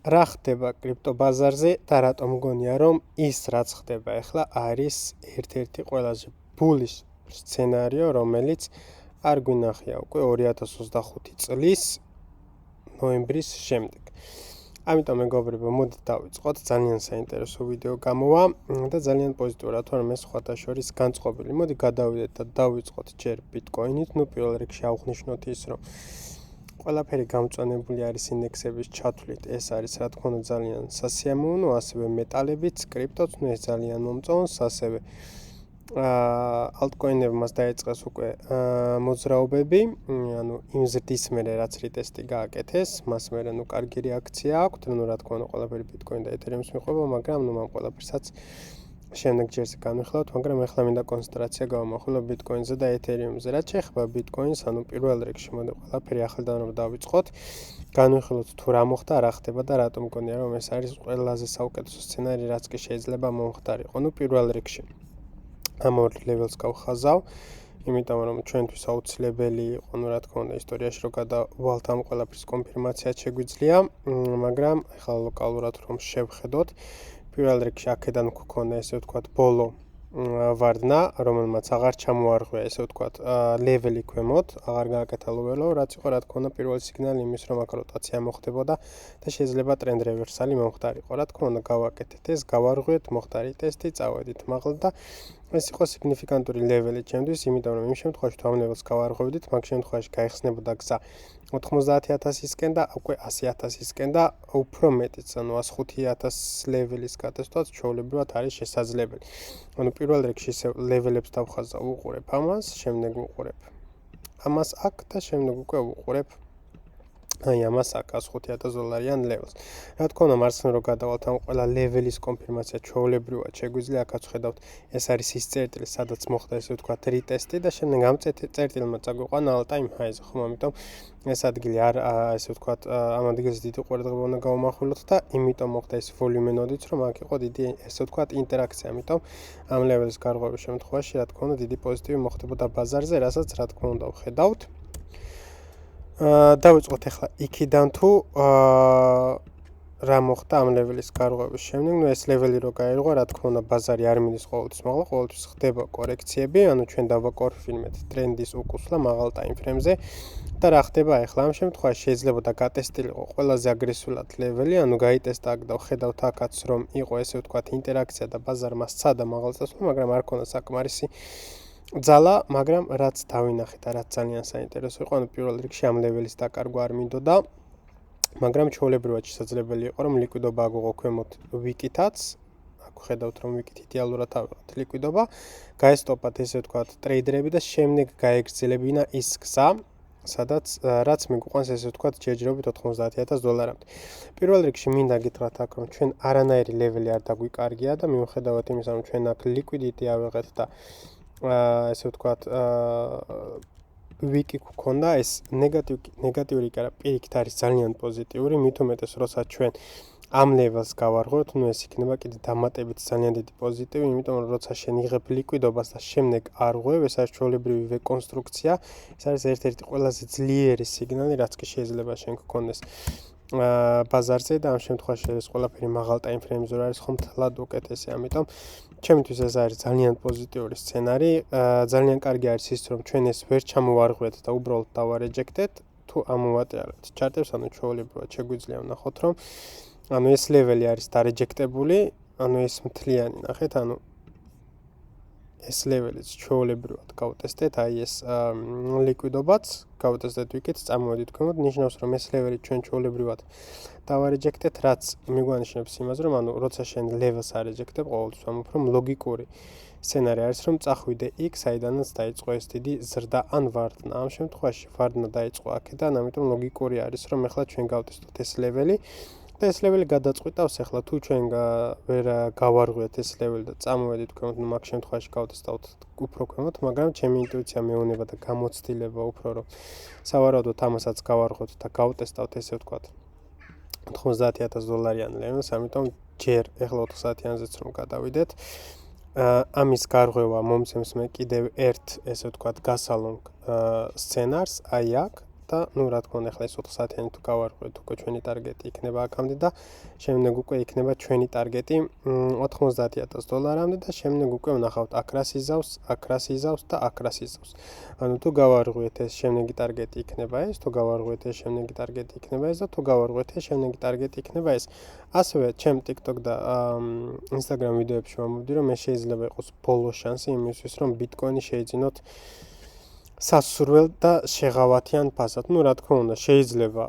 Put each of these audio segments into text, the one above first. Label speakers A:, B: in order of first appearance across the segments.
A: რა ხდება კრიპტობაზარზე და რატომ მგონია რომ ის რაც ხდება ახლა არის ერთ-ერთი ყველაზე ბულის სცენარიო, რომელიც არ გვინახია უკვე 2025 წლის ნოემბრის შემდეგ. ამიტომ მეგობრებო, მოდით დავიწყოთ, ძალიან საინტერესო ვიდეო გამოვა და ძალიან პოზიტიურად ვარ მე სხვათა შორის განწყობილი. მოდი გადავიდეთ და დავიწყოთ ჯერ ბიტკოინით. პირველ რიგში აღვნიშნოთ ის, რომ ყველაფერი გამწვანებული არის ინდექსების ჩათვლით. ეს არის რა თქმა უნდა ძალიან სასიამოვნო, ასევე მეტალებიც, კრიპტოც ეს ძალიან მომწონს, ასევე ალტკოინებმაც დაიწყეს უკვე მოძრაობები, ანუ იმ ზრდის მერე რაც რიტესტი გააკეთეს, მას მერე კარგი რეაქცია აქვთ, რა თქმა უნდა ყველაფერი ბიტკოინ და ეთერიუმს მიყვება, მაგრამ ამ ყველაფერსაც შემდეგ ჯერზე განვიხილავთ, მაგრამ ახლა მინდა კონცენტრაცია გავამახვილო ბიტკოინზე და ეთერიუმზე. რაც შეეხება ბიტკოინს, პირველ რიგში მოდი ყველაფერი ახლიდან რომ დავიწყოთ, განვიხილოთ თუ რა მოხდა, რა ხდება და რატომ მგონია რომ ეს არის ყველაზე საუკეთესო სცენარი, რაც კი შეიძლება მომხდარიყო. პირველ რიგში ამ ორ ლეველს გავხაზავ, იმიტომ რომ ჩვენთვის აუცილებელი იყო, რა თქმა უნდა, ისტორიაში რომ გადავალთ ამ ყველაფრის კონფირმაციაც შეგვიძლია, მაგრამ ახლა ლოკალურად რომ შევხედოთ, პირველ რიგში აქედან გვქონდა ესე ვთქვათ ბოლო ვარდნა, რომელმაც აღარ ჩამოარღვია ესე ვთქვათ ლეველი ქვემოთ, აღარ გააკეთა ლოველო, რაც იყო რა თქმა უნდა პირველი სიგნალი იმის, რომ აქ როტაცია მოხდებოდა და შეიძლება ტრენდ რევერსალი მომხდარიყო. რა თქმა უნდა გავაკეთეთ ეს, გავარღვიეთ, მოხდა რიტესტი, წავედით მაღლა და ეს იყო სიგნიფიკანტური ლეველი ჩემთვის, იმიტომ რომ იმ შემთხვევაში თუ ამ ლეველს გავარღვევდით, მაგ შემთხვევაში გაიხსნებოდა გზა 90,000-ისკენ და უკვე 100,000-ისკენ და უფრო მეტიც, ანუ 105,000 ლეველის გადასვლაც ჩვეულებრივად არის შესაძლებელი. პირველ რიგში ლეველებს დავხაზავ, ვუყურებ ამას, შემდეგ ვუყურებ ამას აქ და შემდეგ უკვე ვუყურებ ამას აქ $105,000 ლეველს. რა თქმა უნდა, მარცხნივ რო გადავალთ ამ ყველა ლეველის კონფირმაცია ჩვეულებრივად შეგვიძლია, აქაც ხედავთ, ეს არის ის წერტილი, სადაც მოხდა ესე ვთქვათ რიტესტი და შემდეგ ამ წერტილმა წაგვიყვანა all-time highs, ხომ, ამიტომ ეს ადგილი არ ესე ვთქვათ, ამ ადგილზე დიდი ყურადღება უნდა გავამახვილოთ და იმიტომ მოხდა ეს ვოლიუმენოდიც, რომ აქ იყო დიდი ესე ვთქვათ ინტერაქცია, ამიტომ ამ ლეველის გარღვევის შემთხვევაში, რა თქმა უნდა, დიდი პოზიტივი მოხდებოდა ბაზარზე, რასაც რა თქმა უნდა ვხედავთ. დავიწყოთ ახლა იქიდან თუ რა მოხდა ამ ლეველის გარღვევის შემდეგ, ეს ლეველი რო გაირღვა, რა თქმა უნდა ბაზარი არ მიდის ყოველთვის მაღლა, ყოველთვის ხდება კორექციები, ანუ ჩვენ დავაკონფირმეთ ტრენდის უკუსლა მაღალ ტაიმფრემზე და რა ხდება ახლა ამ შემთხვევაში შეიძლება და გატესტილიყო ყველაზე აგრესიულად ლეველი, ანუ გაიტესტა აქ და ხედავთ აქაც რომ იყო ესე ვთქვათ ინტერაქცია და ბაზარმა სცადა მაღალ წასვლა, მაგრამ არ ქონდა საკმარისი ძალა, მაგრამ რაც დავინახეთ და რაც ძალიან საინტერესო იყო, პირველ რიგში ამ ლეველის დაკარგვა არ მინდოდა, მაგრამ ჩვეულებრივად შესაძლებელი იყო რომ ლიკვიდობა აგოღო ქვემოთ ვიკითაც, აქ ხედავთ რომ ვიკით იდეალურად ავიღოთ ლიკვიდობა, გაესტოპათ ესე ვთქვათ ტრეიდერები და შემდეგ გაეგრძელებინა ის გზა, სადაც რაც მიგვიყვანს ესე ვთქვათ ჯერჯერობით $90,000-მდე. პირველ რიგში მინდა გითხრათ აქ რომ ჩვენ არანაირი ლეველი არ დაგვიკარგია და მიუხედავად იმისა რომ ჩვენ აქ ლიკვიდიტი ავიღეთ და ესე ვთქვათ ვიკი გვქონდა, ეს ნეგატიური კი არა, პირიქით არის ძალიან პოზიტიური, მით უმეტეს როცა ჩვენ ამ ლეველს გავარღვევთ, ეს იქნება კიდე დამატებით ძალიან დიდი პოზიტივი, იმიტომ რომ როცა შენ იღებ ლიკვიდობას და შემდეგ არ ღვევ, ეს არის ჩვეულებრივი რეკონსტრუქცია, ეს არის ერთ-ერთი ყველაზე ძლიერი სიგნალი, რაც კი შეიძლება შენ გქონდეს ბაზარზე და ამ შემთხვევაში ეს ყველაფერი მაღალ ტაიმფრეიმზე არის ხომთლად უკეთესი, ამიტომ ჩემთვის ეს არის ძალიან პოზიტიური სცენარი, ძალიან კარგი არის ის რომ ჩვენ ეს ვერ ჩამოვარღვიეთ და უბრალოდ დავარეჯექტეთ, თუ ამოვატრიალებთ ჩარტებს, ანუ ჩვეულებრივად შეგვიძლია ვნახოთ რომ ეს ლეველი არის დარეჯექტებული, ეს მთლიანი ნახეთ, ეს ლეველიც ჩვეულებრივად გავტესტეთ, ეს ლიკვიდობაც გავტესტეთ ვიკით, წამოვედით ქვემოთ, ნიშნავს რომ ეს ლეველი ჩვენ ჩვეულებრივად დავარეჯექტეთ, რაც მიგვანიშნებს იმას, რომ როცა შენ ლეველს არეჯექტებ, ყოველთვის უფრო ლოგიკური სცენარი არის, რომ წახვიდე იქ, საიდანაც დაიწყო ეს დიდი ზრდა ან ვარდნა. ამ შემთხვევაში ვარდნა დაიწყო აქედან, ამიტომ ლოგიკური არის, რომ ახლა ჩვენ გავტესტოთ ეს ლეველი და ეს ლეველი გადაწყვიტავს ახლა თუ ჩვენ ვერ გავარღვიეთ ეს ლეველი და წამოვედით ქვემოთ, მაგ შემთხვევაში გავტესტავთ უფრო ქვემოთ, მაგრამ ჩემი ინტუიცია მეუბნება და გამოცდილება უფრო რომ სავარაუდოდ ამასაც გავარღვევთ და გავტესტავთ ესე ვთქვათ $90,000 ლეველს, ამიტომ ჯერ ახლა 90-იანზეც რომ გადავიდეთ, ამის გარღვევა მომცემს მე კიდევ ერთ ესე ვთქვათ გასალონგ სცენარს, აი აქ და ნუ რა თქმა უნდა ახლა ეს 4 საათიანი თუ გავარღვევთ უკვე ჩვენი ტარგეტი იქნება აქამდე და შემდეგ უკვე იქნება ჩვენი ტარგეტი $90,000-მდე და შემდეგ უკვე ვნახავთ აქ რას იზავს და აქ რას იზავს. ანუ თუ გავარღვევთ ეს შემდეგი ტარგეტი იქნება ეს, თუ გავარღვევთ ეს შემდეგი ტარგეტი იქნება ეს და თუ გავარღვევთ ეს შემდეგი ტარგეტი იქნება ეს. ასევე ჩემ TikTok და Instagram ვიდეოებში ვამბობდი რომ ეს შეიძლება იყოს ბოლო შანსი იმისთვის რომ Bitcoin-ი შეიძინოთ სასურველ და შეღავათიან ფასად. ნუ რა თქმა უნდა, შეიძლება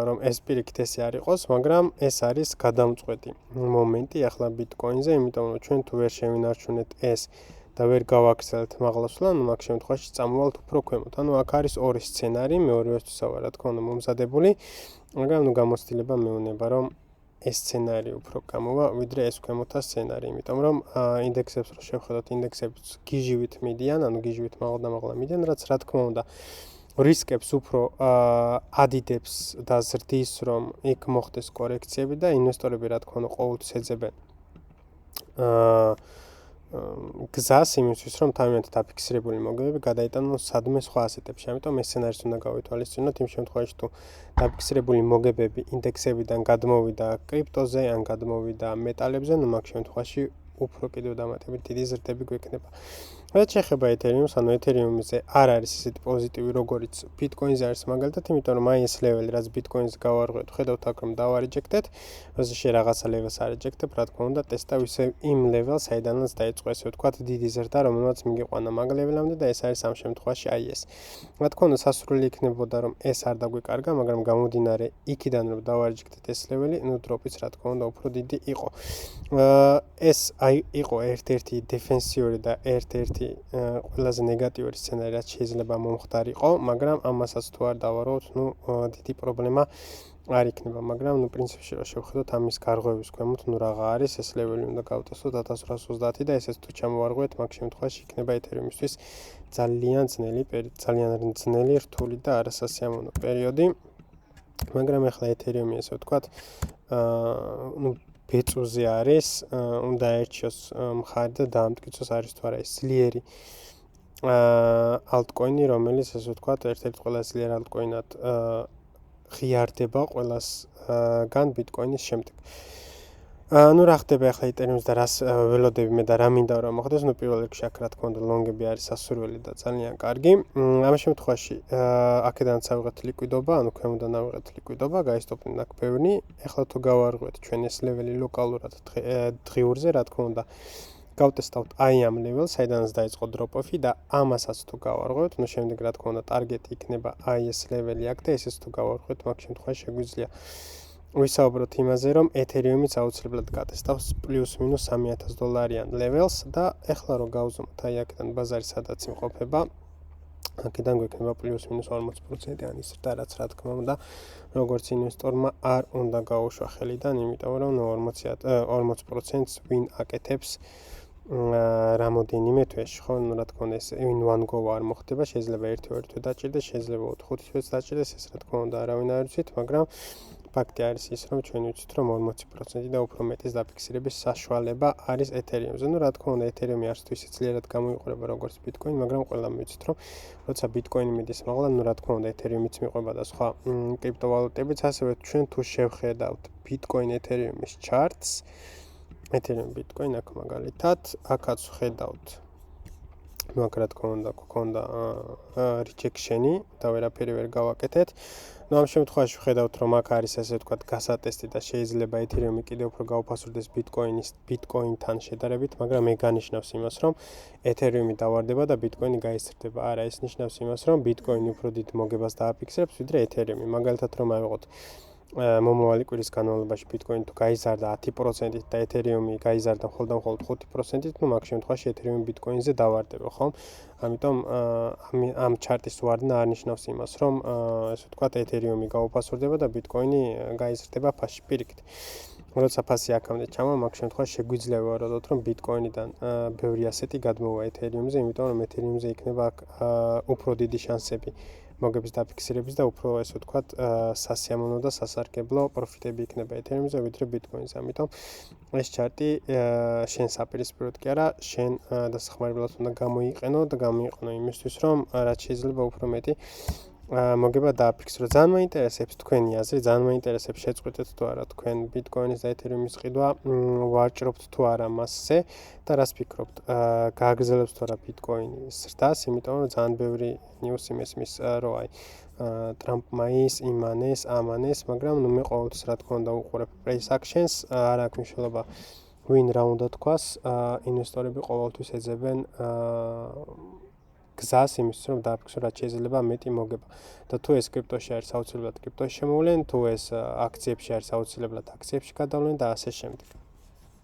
A: რომ ეს პირიქით ესე არ იყოს, მაგრამ ეს არის გადამწყვეტი მომენტი ახლა Bitcoin-ზე, იმიტომ რომ ჩვენ თუ ვერ შევინარჩუნეთ ეს და ვერ გავაქცევთ მაღლასვლა, ნუ მაგ შემთხვევაში წამოვალთ უფრო ქვემოთ. ანუ აქ არის ორი სცენარი, მეორევისთვის რა თქმა უნდა მომზადებული, მაგრამ ნუ გამოცდილება მეუნება რომ ეს სცენარი უფრო გამოვა, ვიდრე ეს ქვემოთა სცენარი, იმიტომ რომ ინდექსებს რო შევხედოთ, ინდექსებიც გიჟივით მიდიან, ანუ გიჟივით მაღლა მიდიან, რაც რა თქმა უნდა რისკებს უფრო ადიდებს და ზრდის, რომ იქ მოხდეს კორექციები და ინვესტორები რა თქმა უნდა ყოველთვის ეძებენ გზას იმისთვის, რომ თავიანთი დაფიქსირებული მოგებები გადაიტანონ სადმე სხვა ასეტებში. ამიტომ ეს სცენარის უნდა გავითვალისწინოთ იმ შემთხვევაში, თუ დაფიქსირებული მოგებები ინდექსებიდან გადმოვიდა კრიპტოზე ან გადმოვიდა მეტალებზე, ნუ მაგ შემთხვევაში უფრო კიდევ დამატებით დიდი ზრდები გვექნება. რაც შეეხება ეთერიუმს, ანუ ეთერიუმზე არ არის ისეთი პოზიტივი, როგორიც Bitcoin-ზე არის მაგალითად, იმიტომ რომ აი ეს ლეველი, რაც Bitcoin-ზე გავარღვევთ, ხედავთ აქ რომ დავარეჯექტეთ, როცა შე რაღაცა ლეველს არეჯექტებ, რა თქმა უნდა, ტესტავ ისე იმ ლეველს, საიდანაც დაიწყო ესე ვთქვათ, დიდი ზრდა, რომელმაც მიგიყვანა მაგ ლეველამდე და ეს არის ამ შემთხვევაში აი ეს. რა თქმა უნდა, სასურველი იქნებოდა რომ ეს არ დაგვიკარგა, მაგრამ გამომდინარე იქიდან რომ დავარეჯექტეთ ეს ლეველი, ნუ დროპიც რა თქმა უნდა უფრო დიდი იყო. ეს აი იყო ერთ-ერთი დეფენსიური და ერთ-ერთი ყველაზე ნეგატიური სცენარი, რაც შეიძლება მომხდარიყო, მაგრამ ამასაც თუ არ დავარღვევთ, ნუ დიდი პრობლემა არ იქნება, მაგრამ ნუ პრინციპში რა შევხედოთ ამის გარღვევის ქვემოთ, ნუ რაღა არის ეს ლეველი უნდა გავტესოთ 1830 და ესეც თუ ჩამოვარღვევთ, მაგ შემთხვევაში იქნება ეთერიუმისთვის ძალიან ძნელი, რთული და არასასიამოვნო პერიოდი. მაგრამ ახლა ეთერიუმი ესე ვთქვათ, ნუ ბეწუზე არის, უნდა აერჩიოს მხარი და დაამტკიცოს არის თუ არა ეს ძლიერი altcoin-ი, რომელიც ესე ვთქვათ, ერთ-ერთი ყველაზე ძლიერ altcoin-ად ღიარდება ყველასგან Bitcoin-ის შემდეგ. ნუ რა ხდება ახლა ეთერიუმს და რას ველოდები მე და რა მინდა რომ მოხდეს, ნუ პირველ რიგში აქ რა თქმა უნდა ლონგები არის სასურველი და ძალიან კარგი. ამ შემთხვევაში აქედანაც ავიღეთ ლიკვიდობა, ანუ ქვემოდან ავიღეთ ლიკვიდობა, გაისტოპნით აქ ბევრი. ახლა თუ გავარღვევთ ჩვენ ეს ლეველი ლოკალურად დღიურზე, რა თქმა უნდა გავტესტავთ აი ამ ლეველს, საიდანაც დაიწყო დროპ-ოფი და ამასაც თუ გავარღვევთ, ნუ შემდეგ რა თქმა უნდა ტარგეტი იქნება აი ეს ლეველი აქ და ესეც თუ გავარღვევთ, მაგ შემთხვევაში შეგვიძლია ვისაუბროთ იმაზე, რომ ეთერიუმიც აუცილებლად გატესტავს პლუს-მინუს $3,000-იან ლეველს და ახლა რომ გავზომოთ აი აქედან ბაზარი სადაც იმყოფება, აქედან გვექნება პლუს-მინუს 40%-იანი ზრდა, რაც რა თქმა უნდა, როგორც ინვესტორმა არ უნდა გაუშვა ხელიდან, იმიტომ რომ 40%-ს ვინ აკეთებს რამოდენიმე თვეში, ხო, ნუ რა თქმა უნდა ეს in one go არ მოხდება, შეიძლება 1-2 თვე დაჭირდეს, შეიძლება 5 თვეც დაჭირდეს, ეს რა თქმა უნდა არავინ არ იცით, მაგრამ ფაქტი არის ის, რომ ჩვენ ვიცით, რომ 40% და უფრო მეტის დაფიქსირების საშუალება არის ეთერიუმზე. ნუ რა თქმა უნდა, ეთერიუმი არც თუ ისე ძლიერად გამოიყურება როგორც Bitcoin, მაგრამ ყველამ ვიცით, რომ როცა Bitcoin-ი მიდის მაღლა, ნუ რა თქმა უნდა, ეთერიუმიც მიყვება და სხვა კრიპტოვალუტებიც, ასევე ჩვენ თუ შევხედავთ Bitcoin ეთერიუმის charts, ეთერიუმ Bitcoin აქ მაგალითად, აქაც ხედავთ მაგ რა თქმა უნდა, გქონდა rejection-ი და ვერაფერი ვერ გავაკეთეთ. ნუ ამ შემთხვევაში ვხედავთ, რომ აქ არის ესე ვთქვათ გასატესტი და შეიძლება ეთერიუმი კიდევ უფრო გაუფასურდეს Bitcoin-თან შედარებით, მაგრამ მე განიშნავს იმას, რომ ეთერიუმი დავარდება და Bitcoin-ი გაიზრდება. არა, ეს ნიშნავს იმას, რომ Bitcoin-ი უფრო დიდ მოგებას დააფიქსირებს, ვიდრე ეთერიუმი. მაგალითად რომ ავიღოთ მომავალი კვირის განმავლობაში Bitcoin თუ გაიზარდა 10%-ით და ეთერიუმი გაიზარდა მხოლოდ 5%-ით, ნუ მაგ შემთხვევაში ეთერიუმი Bitcoin-ზე დავარდება, ხო? ამიტომ ამ ჩარტის ვარდნა არ ნიშნავს იმას, რომ ესე ვთქვათ ეთერიუმი გაუფასურდება და Bitcoin-ი გაიზრდება ფასში პირიქით. როცა ფასი აქამდე ჩამა, მაგ შემთხვევაში შეგვიძლია ვავარდოთ, რომ Bitcoin-დან ბევრი ასეთი გადმოვა ეთერიუმზე, იმიტომ რომ ეთერიუმზე იქნება უფრო დიდი შანსები მოგების დაფიქსირების და უფრო ესე ვთქვათ სასიამოვნო და სასარგებლო პროფიტები იქნება ეთერიუმზე ვიდრე Bitcoin-ზე. ამიტომ ეს ჩარტი შენ საპირისპიროდ კი არა, შენ დასახმარებლად უნდა გამოიყენო და გამოიყენო იმისთვის, რომ რაც შეიძლება უფრო მეტი მოგება დააფიქსრო. ძალიან მაინტერესებს თქვენი აზრი, ძალიან მაინტერესებს შეწყვეტეთ თუ არა თქვენ ბიტკოინის და ეთერიუმის ყიდვა, ვაჭრობთ თუ არა მასზე და რას ფიქრობთ? გააგრძელებს თუ არა ბიტკოინი ზრდას, იმიტომ რომ ძალიან ბევრი ნიუსი მესმის, რომ აი ტრამპმა იმანეს, ამანეს, მაგრამ ნუ მე ყოველთვის რა თქმა უნდა უყურებ price actions, არ აქვს მნიშვნელობა ვინ რა უნდა თქვას, ინვესტორები ყოველთვის ეძებენ გზას იმისთვის, რომ დააფიქსრო რაც შეიძლება მეტი მოგება. და თუ ეს კრიპტოში არის აუცილებლად კრიპტოში შემოვლენ, თუ ეს აქციებში არის აუცილებლად აქციებში გადავლენ და ასე შემდეგ.